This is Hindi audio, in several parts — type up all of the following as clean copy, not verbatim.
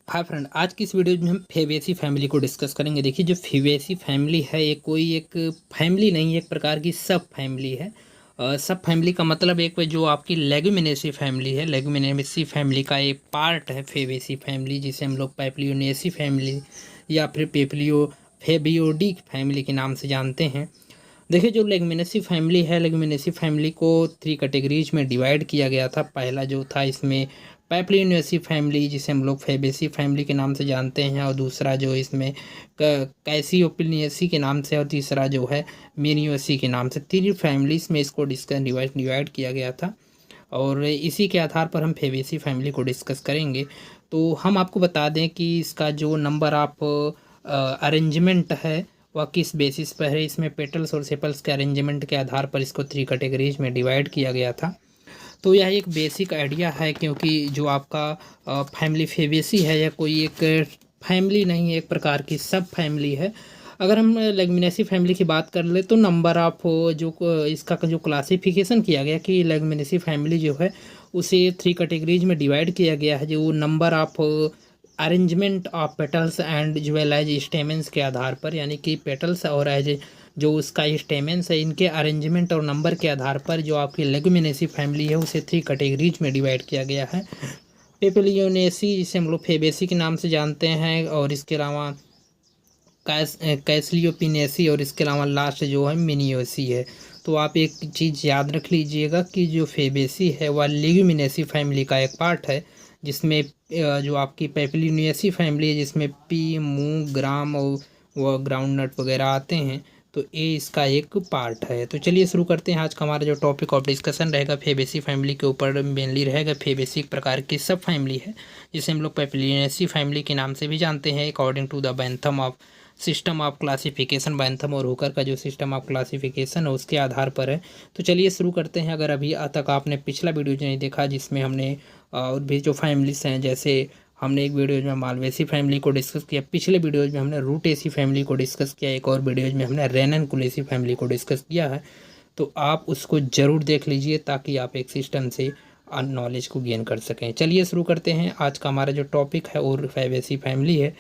हाय फ्रेंड, आज की इस वीडियो में हम फेबेसी फैमिली को डिस्कस करेंगे। देखिए, जो फेबेसी फैमिली है ये कोई एक फैमिली नहीं है, एक प्रकार की सब फैमिली है। सब फैमिली का मतलब एक जो आपकी लेगुमिनेसी फैमिली है, लेगुमिनेसी फैमिली का एक पार्ट है फेबेसी फैमिली, जिसे हम लोग पैप्लियोनेसी फैमिली या फिर फेबियोडी फैमिली के नाम से जानते हैं। देखिए, जो लेगुमिनेसी फैमिली है, लेगुमिनेसी फैमिली को 3 कैटेगरीज में डिवाइड किया गया था। पहला जो था इसमें पैप्लियोनेसी फैमिली, जिसे हम लोग फेबेसी फैमिली के नाम से जानते हैं, और दूसरा जो इसमें कैसियोपिलिनेसी के नाम से, और तीसरा जो है मिनियोसी के नाम से। 3 फैमिलीज में इसको डिवाइड किया गया था, और इसी के आधार पर हम फेबेसी फैमिली को डिस्कस करेंगे। तो हम आपको बता दें कि इसका जो नंबर ऑफ अरेंजमेंट है वह किस बेसिस पर है। इसमें पेटल्स और सेपल्स के अरेंजमेंट के आधार पर इसको 3 कैटेगरीज में डिवाइड किया गया था। तो यह एक बेसिक आइडिया है, क्योंकि जो आपका फैमिली फेबेसी है यह कोई एक फैमिली नहीं है, एक प्रकार की सब फैमिली है। अगर हम लेगुमिनेसी फैमिली की बात कर ले तो नंबर ऑफ जो इसका जो क्लासिफिकेशन किया गया कि लेगुमिनेसी फैमिली जो है उसे 3 कैटेगरीज में डिवाइड किया गया है, जो number of arrangement of petals and जो वेल एज स्टेमेंस के आधार पर, यानी कि पेटल्स और एज जो उसका स्टेमेंस है, इनके अरेंजमेंट और नंबर के आधार पर जो आपकी लेगुमिनेसी फैमिली है उसे 3 कैटेगरीज में डिवाइड किया गया है। पेपिलियोनेसी, जिसे हम लोग फेबेसी के नाम से जानते हैं, और इसके अलावा कैसलियोपिनेसी, और इसके अलावा लास्ट जो है मिनियोसी है। तो आप एक चीज़ याद रख लीजिएगा कि जो फेबेसी है वह लेगुमिनेसी फैमिली का एक पार्ट है, जिसमें जो आपकी पेपिलियोनेसी फैमिली है जिसमें पी, मूंग, ग्राम और वह ग्राउंड नट वगैरह आते हैं, तो ये इसका एक पार्ट है। तो चलिए शुरू करते हैं। आज का हमारा जो टॉपिक ऑफ डिस्कशन रहेगा फेबेसी फैमिली के ऊपर मेनली रहेगा। फेबेसी एक प्रकार की सब फैमिली है, जिसे हम लोग पेपिलियोनेसी फैमिली के नाम से भी जानते हैं, according to the Bentham of system of classification. Bentham और हुकर का जो सिस्टम ऑफ क्लासिफिकेशन है उसके आधार पर है। तो चलिए शुरू करते हैं। अगर अभी तक आपने पिछला वीडियो नहीं देखा जिसमें हमने और भी जो फैमिलीज हैं, जैसे हमने एक वीडियोज में मालवेसी फैमिली को डिस्कस किया, पिछले वीडियोज में हमने रूटेसी फैमिली को डिस्कस किया, एक और वीडियोज में हमने रेननकुलेसी फैमिली को डिस्कस किया है। तो आप उसको ज़रूर देख लीजिए ताकि आप एक सिस्टम से नॉलेज को गेन कर सकें। चलिए शुरू करते हैं। आज का हमारा जो टॉपिक है और फेबेसी फैमिली है।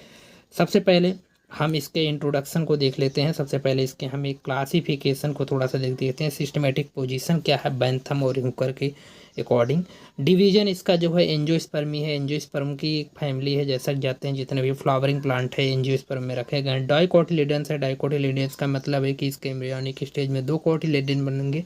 सबसे पहले हम इसके इंट्रोडक्शन को देख लेते हैं। सबसे पहले इसके हम एक क्लासिफिकेशन को थोड़ा सा देख देते हैं। सिस्टमेटिक पोजीशन क्या है बैंथम और हुकर के अकॉर्डिंग। डिवीजन इसका जो है एंजियोस्पर्मी है, एंजियोस्पर्म की एक फैमिली है। जैसा कि जाते हैं जितने भी फ्लावरिंग प्लांट है एंजियोस्पर्म में रखे गए हैं। डाइकोटिलेडन्स है, डाइकोटिलेडन्स का मतलब है कि इसके एम्ब्रियोनिक स्टेज में 2 कोटिलेडन बनेंगे,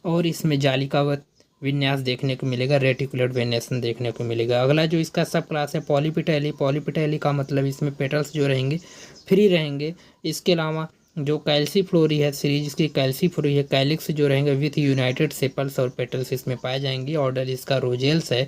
और इसमें जालिकावत विन्यास देखने को मिलेगा, रेटिकुलेट वेनेशन देखने को मिलेगा। अगला जो इसका सब क्लास है पॉलीपिटेली। पॉलीपिटेली का मतलब इसमें पेटल्स जो रहेंगे फ्री रहेंगे। इसके अलावा जो कैल्सीफ्लोरी है, सीरीज की कैल्सीफ्लोरी है, कैलिक्स जो रहेंगे विथ यूनाइटेड सेपल्स और पेटल्स इसमें पाए जाएंगे। ऑर्डर इसका रोजेल्स है।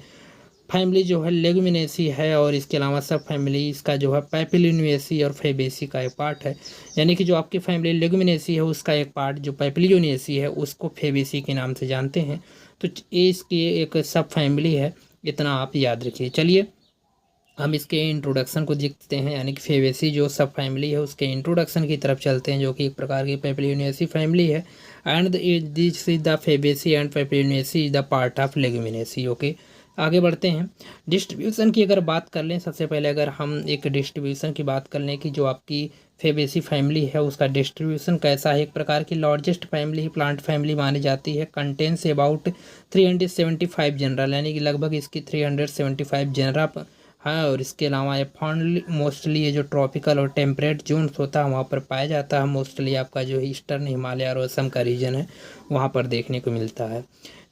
फैमिली जो है लेगुमिनेसी है, और इसके अलावा सब फैमिली इसका जो है पैपिलियोनेसी और फेबेसी का एक पार्ट है। यानी कि जो आपकी फैमिली लेगुमिनेसी है उसका एक पार्ट जो पैपिलियोनेसी है उसको फेबेसी के नाम से जानते हैं। तो ये इसकी एक सब फैमिली है, इतना आप याद रखिए। चलिए हम इसके इंट्रोडक्शन को देखते हैं, यानी कि फेबेसी जो सब फैमिली है उसके इंट्रोडक्शन की तरफ चलते हैं, जो कि एक प्रकार की पैपिलियोनेसी फैमिली है। And this is the fabaceae and papilionaceae is the part of leguminosae. Okay, आगे बढ़ते हैं। डिस्ट्रीब्यूशन की अगर बात कर लें, सबसे पहले अगर हम एक डिस्ट्रीब्यूशन की बात कर लें कि जो आपकी फेबेसी फैमिली है उसका डिस्ट्रीब्यूशन कैसा है। एक प्रकार की लार्जेस्ट फैमिली प्लांट फैमिली मानी जाती है। कंटेंस अबाउट 375 जनरल, यानी कि लगभग इसकी 375 जनरा हाँ। और इसके अलावा ये फाउंड मोस्टली ये जो ट्रॉपिकल और टेम्परेट जोन्स होता है वहाँ पर पाया जाता है। मोस्टली आपका जो ईस्टर्न हिमालय और असम का रीजन है वहाँ पर देखने को मिलता है।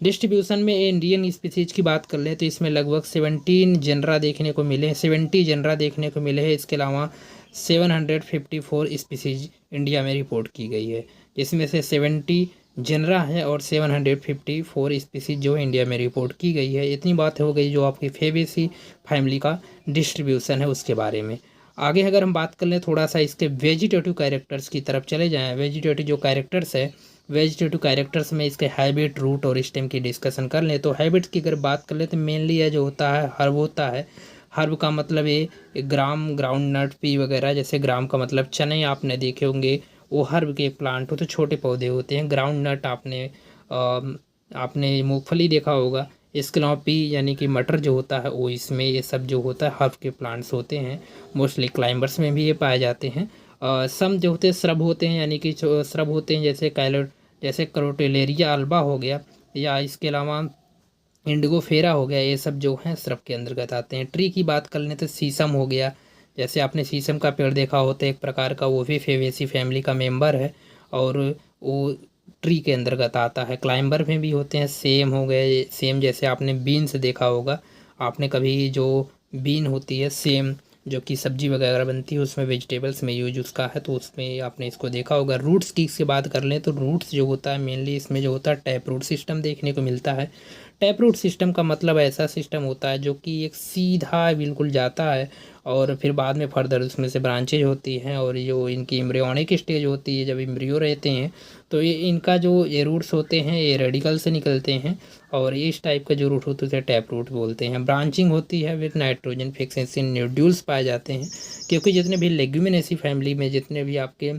डिस्ट्रीब्यूशन में इंडियन स्पीसीज की बात कर लें तो इसमें लगभग 17 जनरा देखने को मिले हैं, 70 जनरा देखने को मिले हैं। इसके अलावा 754 स्पीसीज इंडिया में रिपोर्ट की गई है, जिसमें से 70 जनरा है और 754 स्पीसीज जो इंडिया में रिपोर्ट की गई है। इतनी बात हो गई जो आपकी फेबेसी फैमिली का डिस्ट्रीब्यूशन है उसके बारे में। आगे अगर हम बात कर लें थोड़ा सा इसके वेजिटेटिव कैरेक्टर्स की तरफ चले जाएं। वेजिटेटिव जो कैरेक्टर्स है, वेजिटेटिव कैरेक्टर्स में इसके हैबिट, रूट और स्टेम की डिस्कशन कर लें तो हैबिट्स की अगर बात कर लें तो मेनली यह जो होता है हर्ब होता है। हर्ब का मतलब ये ग्राम, ग्राउंड नट, पी वगैरह। जैसे ग्राम का मतलब चने आपने देखे होंगे, वो हर्ब के प्लांट होते, छोटे पौधे होते हैं। ग्राउंड नट आपने मूंगफली देखा होगा, इसके अलावा पी यानी कि मटर जो होता है वो इसमें ये सब जो होता है हर्ब के प्लांट्स होते हैं। मोस्टली क्लाइंबर्स में भी ये पाए जाते हैं। सम जो होते हैं श्रब होते हैं, यानी कि श्रब होते हैं जैसे करोटेलेरिया अल्बा हो गया, या इसके अलावा इंडिगो फेरा हो गया, ये सब जो हैं श्रब के अंतर्गत आते हैं। ट्री की बात कर लें तो शीशम हो गया, जैसे आपने शीशम का पेड़ देखा होता है एक प्रकार का, वो भी फेबेसी फैमिली का मेंबर है और वो ट्री के अंतर्गत आता है। क्लाइंबर में भी होते हैं, सेम हो गए, सेम जैसे आपने बीन्स देखा होगा, आपने कभी जो बीन होती है सेम जो कि सब्जी वगैरह बनती है उसमें वेजिटेबल्स में यूज उसका है, तो उसमें आपने इसको देखा होगा। रूट्स की इससे बात कर लें तो रूट्स जो होता है मेनली इसमें जो होता है टैप रूट सिस्टम देखने को मिलता है। टैप रूट सिस्टम का मतलब ऐसा सिस्टम होता है जो कि एक सीधा बिल्कुल जाता है और फिर बाद में फर्दर उसमें से ब्रांचेज होती हैं, और जो इनकी एम्ब्रियोनिक स्टेज होती है जब एम्ब्रियो रहते हैं तो ये इनका जो ये रूट्स होते हैं ये रेडिकल से निकलते हैं, और इस टाइप का जो रूट होते हैं उसे टैप रूट बोलते हैं। ब्रांचिंग होती है विद नाइट्रोजन फिक्सेशन न्यूड्यूल्स पाए जाते हैं, क्योंकि जितने भी लेग्यूमिनेसी फैमिली में जितने भी आपके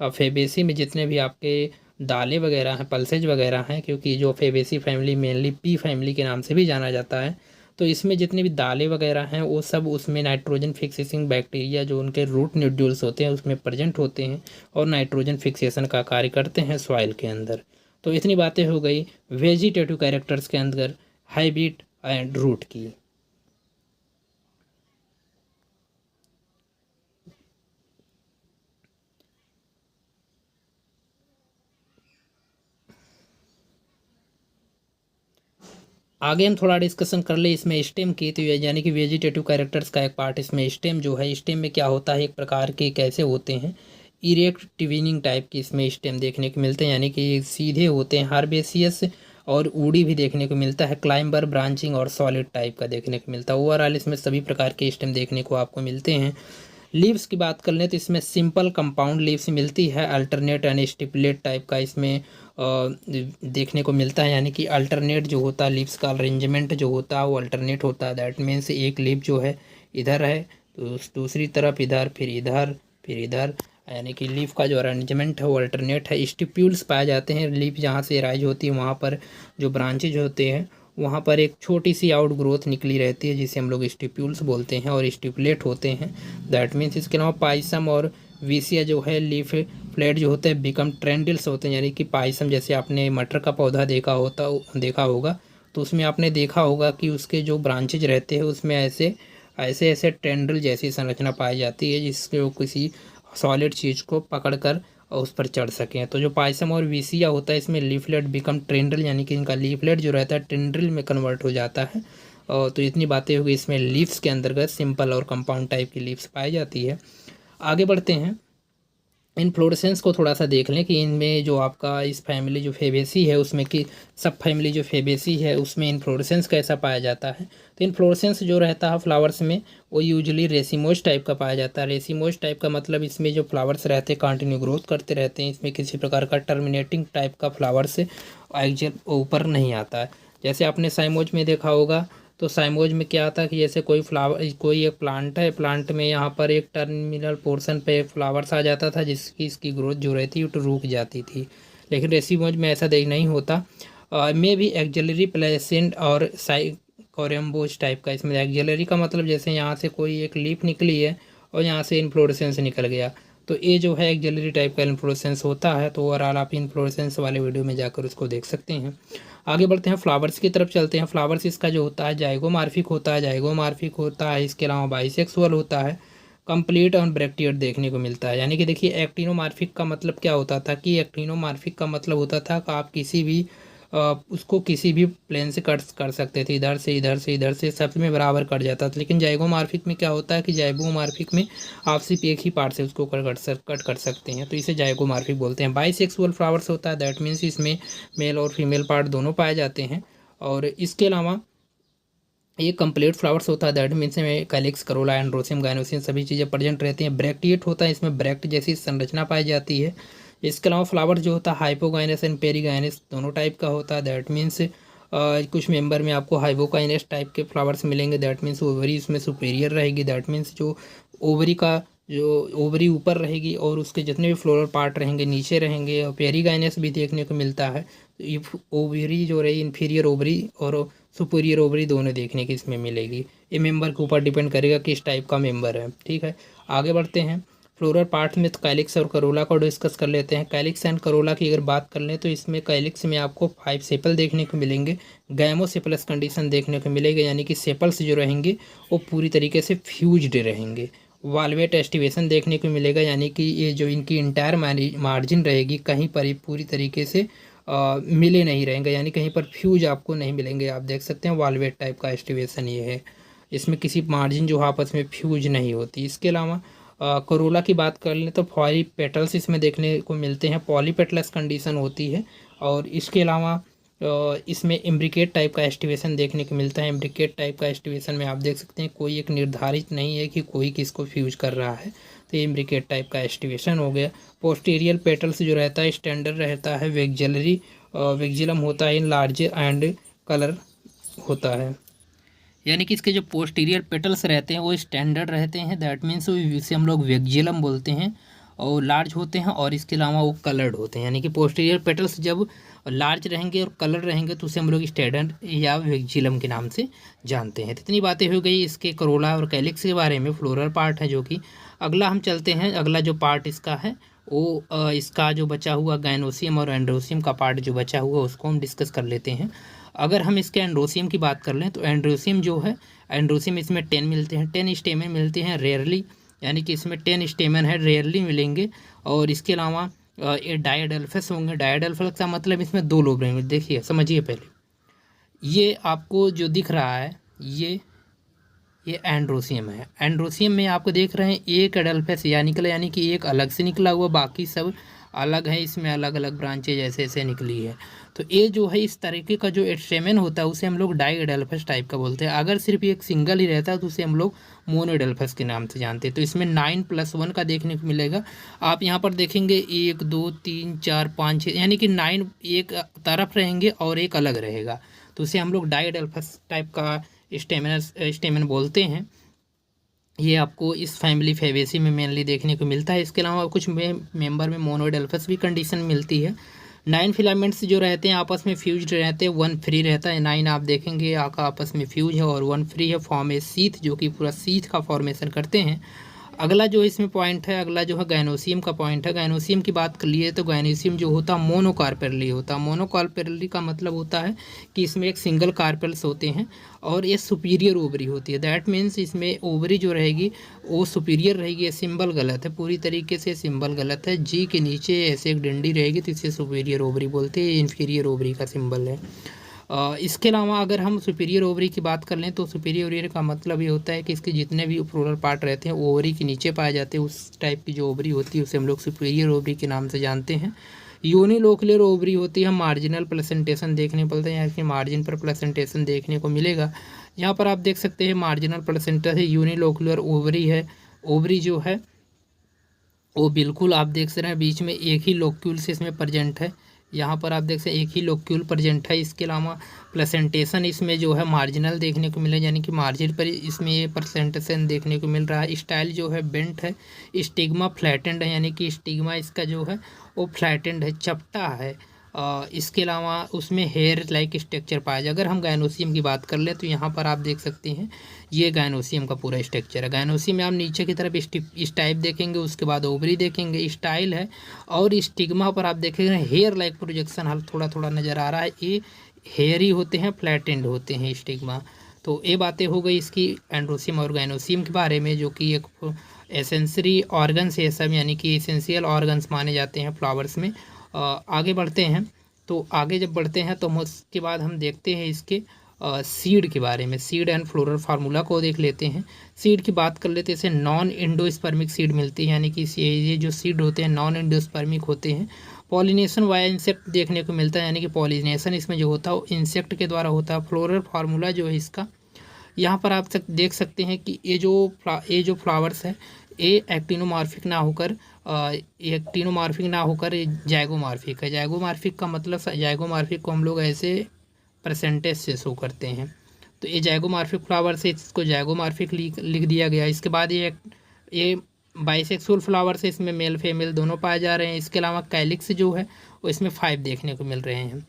फेबेसी में जितने भी आपके दालें वगैरह हैं, पल्सेज वगैरह हैं, क्योंकि जो Fabaceae family mainly P family के नाम से भी जाना जाता है, तो इसमें जितनी भी दालें वगैरह हैं वो सब उसमें नाइट्रोजन फिक्सेसिंग बैक्टीरिया जो उनके रूट न्यूड्यूल्स होते हैं उसमें प्रेजेंट होते हैं और नाइट्रोजन फिक्सेशन का कार्य करते हैं सॉइल के अंदर। तो इतनी बातें हो गई वेजिटेटिव कैरेक्टर्स के अंदर हाइब्रिड एंड रूट की। आगे हम थोड़ा डिस्कशन कर ले इसमें स्टेम की, तो यानी कि वेजिटेटिव कैरेक्टर्स का एक पार्ट इसमें स्टेम जो है, स्टेम में क्या होता है एक प्रकार के कैसे होते हैं इरेक्ट ट्विनिंग टाइप की इसमें स्टेम देखने को मिलते हैं, यानी कि सीधे होते हैं हार्बेसियस, और ऊडी भी देखने को मिलता है, क्लाइंबर, ब्रांचिंग और सॉलिड टाइप का देखने को मिलता है। ओवरऑल इसमें सभी प्रकार के स्टेम देखने को आपको मिलते हैं। लीव्स की बात कर लें तो इसमें सिंपल कंपाउंड लीव्स मिलती है, अल्टरनेट एंड स्टिपुलेट टाइप का इसमें देखने को मिलता है, यानी कि अल्टरनेट जो होता है लीव्स का अरेंजमेंट जो होता है वो अल्टरनेट होता है। दैट मीन्स एक लीव जो है इधर है तो दूसरी तरफ इधर, फिर इधर, फिर इधर, यानी कि लीफ का जो अरेंजमेंट है वो अल्टरनेट है। स्टिप्यूल्स पाए जाते हैं, लीफ जहाँ से राइज होती है वहाँ पर जो ब्रांचेज होते हैं वहाँ पर एक छोटी सी आउट ग्रोथ निकली रहती है जिसे हम लोग स्टिप्यूल्स बोलते हैं और स्टिपुलेट होते हैं। दैट मीन्स इसके अलावा पाइसम और विसिया जो है लीफ फ्लेट जो होते हैं बिकम ट्रेंडिल्स होते हैं, यानी कि पाइसम जैसे आपने मटर का पौधा देखा होगा तो उसमें आपने देखा होगा कि उसके जो ब्रांचेज रहते हैं उसमें ऐसे ऐसे ऐसे टेंड्रिल जैसी संरचना पाई जाती है जिसके वो किसी सॉलिड चीज़ को पकड़कर और उस पर चढ़ सकें। तो जो पाइसम और विसिया होता है इसमें लीफलेट बिकम टेंड्रिल, यानी कि इनका लीफलेट जो रहता है टेंड्रिल में कन्वर्ट हो जाता है। और तो इतनी बातें होगी, इसमें लीव्स के अंतर्गत सिंपल और कंपाउंड टाइप की लीव्स पाई जाती है। आगे बढ़ते हैं, इन्फ्लोरेसेंस को थोड़ा सा देख लें कि इनमें जो आपका इस फैमिली जो फेबेसी है उसमें कि सब फैमिली जो फेबेसी है उसमें इन्फ्लोरेसेंस कैसा पाया जाता है। तो इन्फ्लोरेसेंस जो रहता है फ्लावर्स में वो यूजुअली रेसिमोज टाइप का पाया जाता है। रेसिमोज टाइप का मतलब इसमें जो फ्लावर्स रहते हैं कंटिन्यू ग्रोथ करते रहते हैं, इसमें किसी प्रकार का टर्मिनेटिंग टाइप का फ्लावर्स एक्चुअल ऊपर नहीं आता है। जैसे आपने साइमोज में देखा होगा तो साइमोज में क्या आता है कि जैसे कोई एक प्लांट है, प्लांट में यहाँ पर एक टर्मिनल पोर्शन पे एक फ्लावर्स आ जाता था जिसकी इसकी ग्रोथ जो रहती है तो रुक जाती थी, लेकिन रेसिमोज में ऐसा नहीं होता। में भी एक्जेलरी प्लेसेंट और साइकोरेम्बोज टाइप का, इसमें एक्जेलरी का मतलब जैसे यहाँ से कोई एक लीफ निकली है और यहाँ से इन्फ्लोरेसेंस निकल गया, तो ये जो है एक्जेलरी टाइप का इन्फ्लोरेसेंस होता है। तो ओवरऑल आप इन्फ्लोरेसेंस वाले वीडियो में जाकर उसको देख सकते हैं। आगे बढ़ते हैं, फ्लावर्स की तरफ चलते हैं। फ्लावर्स इसका जो होता है जाइगोमार्फिक होता है, इसके अलावा बाइसेक्सुअल होता है, कंप्लीट और ब्रैक्टिएट देखने को मिलता है। यानी कि देखिए एक्टिनोमार्फिक का मतलब क्या होता था कि एक्टिनोमार्फिक का मतलब होता था कि आप किसी भी उसको किसी भी प्लेन से कट कर सकते थे, इधर से इधर से इधर से सब में बराबर कट जाता था। लेकिन जाइगोमार्फिक में क्या होता है कि जाइगोमार्फिक में आप सिर्फ एक ही पार्ट से उसको कट कर सकते हैं, तो इसे जाइगोमार्फिक बोलते हैं। बाइसेक्सुअल फ्लावर्स होता है, दैट मीन्स इसमें मेल और फीमेल पार्ट दोनों पाए जाते हैं। और इसके अलावा ये कंप्लीट फ्लावर्स होता है, दैट मीन्स में कैलिक्स, करोला, एंड्रोसियम, गाइनोसियम सभी चीज़ें प्रेजेंट रहती हैं। ब्रैक्टिएट होता है, इसमें ब्रैक्ट जैसी संरचना पाई जाती है। इसके अलावा फ्लावर जो होता है हाइपोगाइनस एंड पेरीगाइनस दोनों टाइप का होता है, दैट मीन्स कुछ मेंबर में आपको हाइपोगाइनस टाइप के फ्लावर्स मिलेंगे, दैट मीन्स ओवरी इसमें सुपीरियर रहेगी, दैट मीन्स जो ओवरी का जो ओवरी ऊपर रहेगी और उसके जितने भी फ्लोरल पार्ट रहेंगे नीचे रहेंगे। और पेरीगाइनस भी देखने को मिलता है, ओवरी जो रही इन्फीरियर ओवरी और सुपीरियर ओवरी दोनों देखने की इसमें मिलेगी। ये मेंबर के ऊपर डिपेंड करेगा किस टाइप का मेंबर है। ठीक है, आगे बढ़ते हैं। फ्लोरल पार्ट में तो कैलिक्स और करोला को डिस्कस कर लेते हैं। कैलिक्स एंड करोला की अगर बात कर लें तो इसमें कैलिक्स में आपको 5 सेपल देखने को मिलेंगे, गैमोसेपलस कंडीशन देखने को मिलेगा, यानी कि सेपल्स जो रहेंगे वो पूरी तरीके से फ्यूज्ड रहेंगे। वाल्वेट एस्टिवेशन देखने को मिलेगा, यानी कि ये जो इनकी इंटायर मार्जिन रहेगी कहीं पर ही पूरी तरीके से मिले नहीं रहेंगे, यानी कहीं पर फ्यूज आपको नहीं मिलेंगे। आप देख सकते हैं वाल्वेट टाइप का एस्टिवेशन ये है, इसमें किसी मार्जिन जो आपस में फ्यूज नहीं होती। इसके अलावा करोला की बात कर लें तो फॉरी पेटल्स इसमें देखने को मिलते हैं, पॉलीपेटलस कंडीशन होती है। और इसके अलावा इसमें इम्ब्रिकेट टाइप का एस्टिवेशन देखने को मिलता है। इम्ब्रिकेट टाइप का एस्टिवेशन में आप देख सकते हैं कोई एक निर्धारित नहीं है कि कोई किसको फ्यूज कर रहा है, तो ये इम्ब्रिकेट टाइप का एस्टिवेशन हो गया। पोस्टीरियर पेटल्स जो रहता है स्टैंडर्ड रहता है, वेक्जिलरी वेक्जिलम होता है, लार्ज एंड कलर होता है, यानी कि इसके जो पोस्टीरियर पेटल्स रहते हैं वो स्टैंडर्ड रहते हैं, दैट मीन्स इसे हम लोग वेक्जिलम बोलते हैं, और लार्ज होते हैं, और इसके अलावा वो कलर्ड होते हैं। यानी कि पोस्टीरियर पेटल्स जब लार्ज रहेंगे और कलर रहेंगे तो उसे हम लोग स्टैंडर्ड या वेक्जिलम के नाम से जानते हैं। तो इतनी बातें हो गई इसके करोला और कैलिक्स के बारे में, फ्लोरल पार्ट है जो कि। अगला हम चलते हैं, अगला जो पार्ट इसका है वो इसका जो बचा हुआ गैनोसियम और एंड्रोसियम का पार्ट जो बचा हुआ उसको हम डिस्कस कर लेते हैं। अगर हम इसके एंड्रोसियम की बात कर लें तो एंड्रोसियम जो है, एंड्रोसियम इसमें 10 मिलते हैं, 10 स्टेमन मिलते हैं रेयरली, यानी कि इसमें 10 स्टेमन है, रेयरली मिलेंगे। और इसके अलावा ये डायडल्फस होंगे। डायडल्फस का मतलब इसमें 2 लोब रहेंगे। देखिए समझिए, पहले ये आपको जो दिख रहा है ये एंड्रोसियम है। एंड्रोसियम में आपको देख रहे हैं एक एडल्फस या निकला, यानी कि एक अलग से निकला हुआ, बाकी सब अलग है, इसमें अलग अलग ब्रांचेज ऐसे ऐसे निकली है। तो ये जो है इस तरीके का जो स्टेमन होता है उसे हम लोग डाई एडल्फस टाइप का बोलते हैं। अगर सिर्फ एक सिंगल ही रहता है तो उसे हम लोग मोनो एडल्फस के नाम से जानते हैं। तो इसमें 9+1 का देखने को मिलेगा। आप यहाँ पर देखेंगे 1 2 3 4 5 6, यानी कि 9 एक तरफ रहेंगे और एक अलग रहेगा, तो उसे हम लोग डाई एडल्फस टाइप का स्टेमन बोलते हैं। ये आपको इस फैमिली फेवेसी में मेनली देखने को मिलता है। इसके अलावा कुछ मेंबर में मोनोएडल्फस भी कंडीशन मिलती है। 9 फिलामेंट्स जो रहते हैं आपस में फ्यूज्ड रहते हैं, 1 फ्री रहता है। 9 आप देखेंगे आपस में फ्यूज है और 1 फ्री है, फॉर्म ए सीथ, जो कि पूरा सीथ का फॉर्मेशन करते हैं। अगला जो इसमें पॉइंट है, अगला जो है गैनोसियम का पॉइंट है। गैनोसियम की बात कर लिए तो गैनोसियम जो होता है मोनोकार्पेरली होता है। मोनोकार्पेरली का मतलब होता है कि इसमें एक सिंगल कार्पेल्स होते हैं और ये सुपीरियर ओवरी होती है। दैट मीन्स इसमें ओवरी जो रहेगी वो सुपीरियर रहेगी। ये सिंबल गलत है, पूरी तरीके से सिंबल गलत है। जी के नीचे ऐसे एक डंडी रहेगी तो इसे सुपीरियर ओवरी बोलते हैं, इन्फीरियर ओवरी का सिंबल है। इसके अलावा अगर हम सुपीरियर ओवरी की बात कर लें तो सुपीरियर ओवरी का मतलब ये होता है कि इसके जितने भी फ्लोरल पार्ट रहते हैं ओवरी के नीचे पाए जाते हैं। उस टाइप की जो ओवरी होती है उसे हम लोग सुपीरियर ओवरी के नाम से जानते हैं। यूनिलोकुलर ओवरी होती है, मार्जिनल प्लेसेंटेशन देखने को मिलता है, यहाँ के मार्जिन पर प्लेसेंटेशन देखने को मिलेगा। यहाँ पर आप देख सकते हैं मार्जिनल प्लेसेंटा है, यूनिलोकुलर ओवरी है। ओवरी जो है वो बिल्कुल आप देख सकते हैं बीच में एक ही लोक्यूल से इसमें प्रेजेंट है। यहाँ पर आप देख सकते हैं एक ही लोक्यूल प्रेजेंट है। इसके अलावा प्लेसेंटेशन इसमें जो है मार्जिनल देखने को मिले, यानी कि मार्जिन पर इसमें ये प्लेसेंटेशन देखने को मिल रहा है। स्टाइल जो है बेंट है, स्टिग्मा फ्लैटेंड है, यानी कि स्टिग्मा इसका जो है वो फ्लैटेंड है, चपटा है। इसके अलावा उसमें हेयर लाइक स्ट्रक्चर पाया जाए। अगर हम गायनोसियम की बात कर लें तो यहाँ पर आप देख सकते हैं ये गायनोसियम का पूरा स्ट्रक्चर है। गायनोसियम में आप नीचे की तरफ इस टाइप देखेंगे, उसके बाद ओवरी देखेंगे, स्टाइल है, और स्टिग्मा पर आप देखेंगे हेयर लाइक प्रोजेक्शन हल थोड़ा थोड़ा नज़र आ रहा है। ये हेयर ही होते हैं, फ्लैटेंड होते हैं स्टिग्मा। तो ये बातें हो गई इसकी एंड्रोसियम और गायनोसियम के बारे में, जो कि एक एसेंसरी ऑर्गन्स है सब, यानी कि एसेंशियल ऑर्गन्स माने जाते हैं फ्लावर्स में। आगे बढ़ते हैं, तो आगे जब बढ़ते हैं तो उसके बाद हम देखते हैं इसके सीड के बारे में। सीड एंड फ्लोरल फार्मूला को देख लेते हैं। सीड की बात कर लेते हैं, इसे नॉन एंडोस्पर्मिक सीड मिलती है, यानी कि ये जो सीड होते हैं नॉन एंडोस्पर्मिक होते हैं। पॉलिनेशन वाया इंसेक्ट देखने को मिलता है, यानी कि पॉलिनेशन इसमें जो होता है वो इंसेक्ट के द्वारा होता है। फ्लोरल फार्मूला जो है इसका, यहाँ पर आप देख सकते हैं कि ये जो फ्लावर्स है ये एक्टिनोमॉर्फिक ना होकर जाइगोमॉर्फिक है। जाइगोमॉर्फिक का मतलब, जाइगोमॉर्फिक को हम लोग ऐसे परसेंटेज से शो करते हैं। तो ये जाइगोमॉर्फिक फ्लावर से इसको जाइगोमॉर्फिक लिख दिया गया। इसके बाद ये बाइसेक्सुअल फ्लावर से इसमें मेल फीमेल दोनों पाए जा रहे हैं। इसके अलावा कैलिक्स जो है वो इसमें 5 देखने को मिल रहे हैं।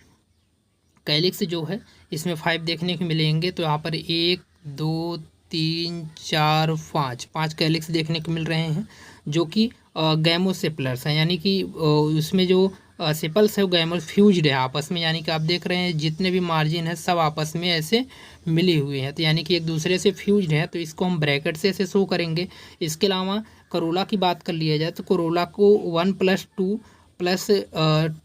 कैलिक्स जो है इसमें 5 देखने को मिलेंगे। तो यहाँ पर 1 2 3 4 5 कैलिक्स देखने को मिल रहे हैं जो कि गैमोसेपलर्स हैं, यानी कि उसमें जो सेपल्स है वो गैमो फ्यूज्ड है आपस में, यानी कि आप देख रहे हैं जितने भी मार्जिन है सब आपस में ऐसे मिले हुए हैं, तो यानी कि एक दूसरे से फ्यूज्ड है। तो इसको हम ब्रैकेट से ऐसे शो करेंगे। इसके अलावा करोला की बात कर लिया जाए तो करोला को 1 + 2 +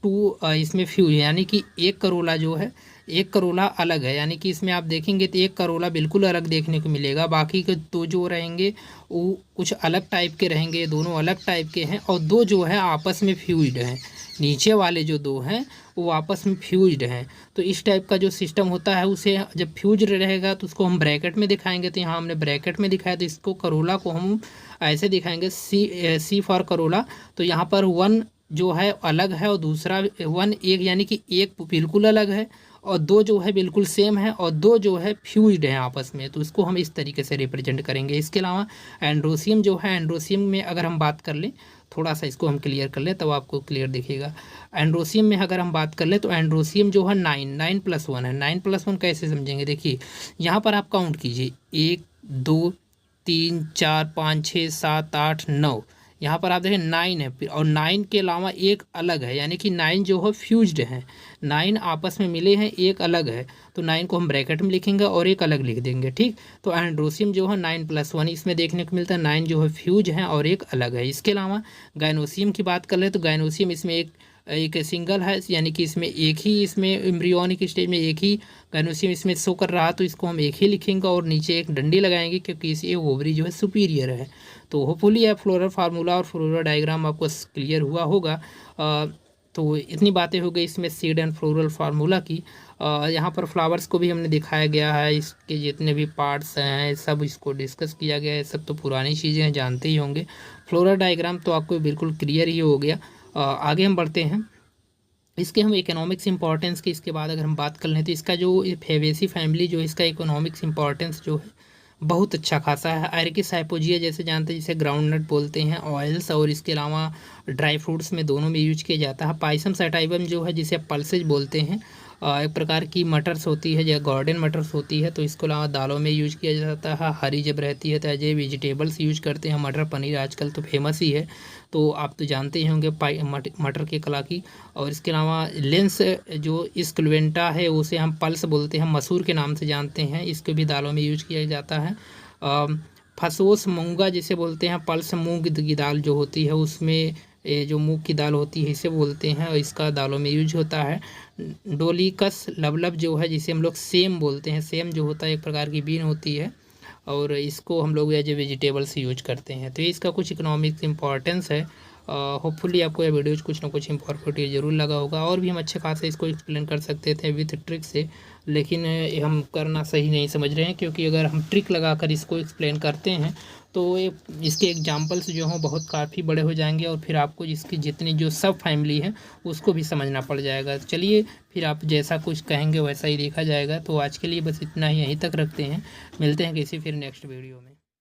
2 इसमें फ्यूज है, यानी कि एक करोला जो है एक करोला अलग है, यानी कि इसमें आप देखेंगे तो एक करोला बिल्कुल अलग देखने को मिलेगा। बाकी के दो जो रहेंगे वो कुछ अलग टाइप के रहेंगे, दोनों अलग टाइप के हैं, और दो जो है आपस में फ्यूज्ड हैं। नीचे वाले जो दो हैं वो आपस में फ्यूज्ड हैं। तो इस टाइप का जो सिस्टम होता है उसे जब फ्यूज रहेगा तो उसको हम ब्रैकेट में दिखाएंगे। तो यहाँ हमने ब्रैकेट में दिखाया, तो इसको करोला को हम ऐसे दिखाएंगे सी फॉर करोला। तो यहाँ पर 1 जो है अलग है और दूसरा 1 एक, यानी कि एक बिल्कुल अलग है और दो जो है बिल्कुल सेम है और दो जो है फ्यूज्ड है आपस में। तो इसको हम इस तरीके से रिप्रेजेंट करेंगे। इसके अलावा एंड्रोसियम जो है, एंड्रोसियम में अगर हम बात कर लें, थोड़ा सा इसको हम क्लियर कर लें तब आपको क्लियर दिखेगा। एंड्रोसियम में अगर हम बात कर लें तो एंड्रोसियम जो है 9 + 1 है। 9 + 1 कैसे समझेंगे, देखिए यहाँ पर आप काउंट कीजिए 1 2 3 4 5 6 7 8 9, यहाँ पर आप देखें 9 है, फिर और 9 के अलावा एक अलग है, यानी कि 9 जो है फ्यूज्ड है। 9 आपस में मिले हैं, एक अलग है, तो 9 को हम ब्रैकेट में लिखेंगे और एक अलग लिख देंगे, ठीक। तो एंड्रोसियम जो है 9 + 1 इसमें देखने को मिलता है, 9 जो है फ्यूज है और एक अलग है। इसके अलावा गायनोसियम की बात कर ले तो गायनोसियम इसमें एक सिंगल है, यानी कि इसमें एक ही, इसमें एम्ब्रियोनिक स्टेज में एक ही गायनोसियम इसमें शो कर रहा, तो इसको हम एक ही लिखेंगे और नीचे एक डंडी लगाएंगे क्योंकि इसे ओवरी जो है सुपीरियर है। तो होपफुली यह फ्लोरल फार्मूला और फ्लोरल डायग्राम आपको क्लियर हुआ होगा। तो इतनी बातें हो गई इसमें सीड एंड फ्लोरल फार्मूला की। यहाँ पर फ्लावर्स को भी हमने दिखाया गया है, इसके जितने भी पार्ट्स हैं सब इसको डिस्कस किया गया है। सब तो पुरानी चीज़ें हैं, जानते ही होंगे। फ्लोरल डायग्राम तो आपको बिल्कुल क्लियर ही हो गया। आगे हम बढ़ते हैं। इसके हम इकोनॉमिक्स इंपॉर्टेंस की इसके बाद अगर हम बात कर लें तो इसका जो फेबेसी फैमिली जो इसका इकोनॉमिक्स इंपॉर्टेंस जो है बहुत अच्छा खासा है। एरिकिस हाइपोजिया जैसे जानते हैं, जिसे ग्राउंड नट बोलते हैं, ऑयल्स और इसके अलावा ड्राई फ्रूट्स में दोनों में यूज किया जाता है। पाइसम सैटाइवम जो है जिसे पल्सेज बोलते हैं, एक प्रकार की मटर्स होती है या गार्डन मटर्स होती है, तो इसको अलावा दालों में यूज किया जाता है। हरी जब रहती है तो एज ए वेजिटेबल्स यूज करते हैं। मटर पनीर आजकल तो फेमस ही है, तो आप तो जानते ही होंगे मटर के कला की। और इसके अलावा लेंस जो स्क्लेवेंटा है उसे हम पल्स बोलते हैं, मसूर के नाम से जानते हैं, इसको भी दालों में यूज किया जाता है। फसोस मूंगा जिसे बोलते हैं, पल्स मूंग की दाल जो होती है उसमें जो मूंग की दाल होती है इसे बोलते हैं और इसका दालों में यूज होता है। डोलिकस लबलब जो है जिसे हम लोग सेम बोलते हैं, सेम जो होता है एक प्रकार की बीन होती है और इसको हम लोग एज ए वेजिटेबल्स यूज करते हैं। तो ये इसका कुछ इकोनॉमिक्स इंपॉर्टेंस है। होपफुली आपको यह वीडियो कुछ ना कुछ इंफॉर्मेटिव जरूर लगा होगा। और भी हम अच्छे खासे इसको एक्सप्लेन कर सकते थे विथ ट्रिक से, लेकिन हम करना सही नहीं समझ रहे हैं, क्योंकि अगर हम ट्रिक लगाकर इसको एक्सप्लेन करते हैं तो इसके एग्जांपल्स जो हों बहुत काफ़ी बड़े हो जाएंगे और फिर आपको इसकी जितनी जो सब फैमिली है उसको भी समझना पड़ जाएगा। चलिए फिर आप जैसा कुछ कहेंगे वैसा ही देखा जाएगा। तो आज के लिए बस इतना ही, यहीं तक रखते हैं। मिलते हैं किसी फिर नेक्स्ट वीडियो में।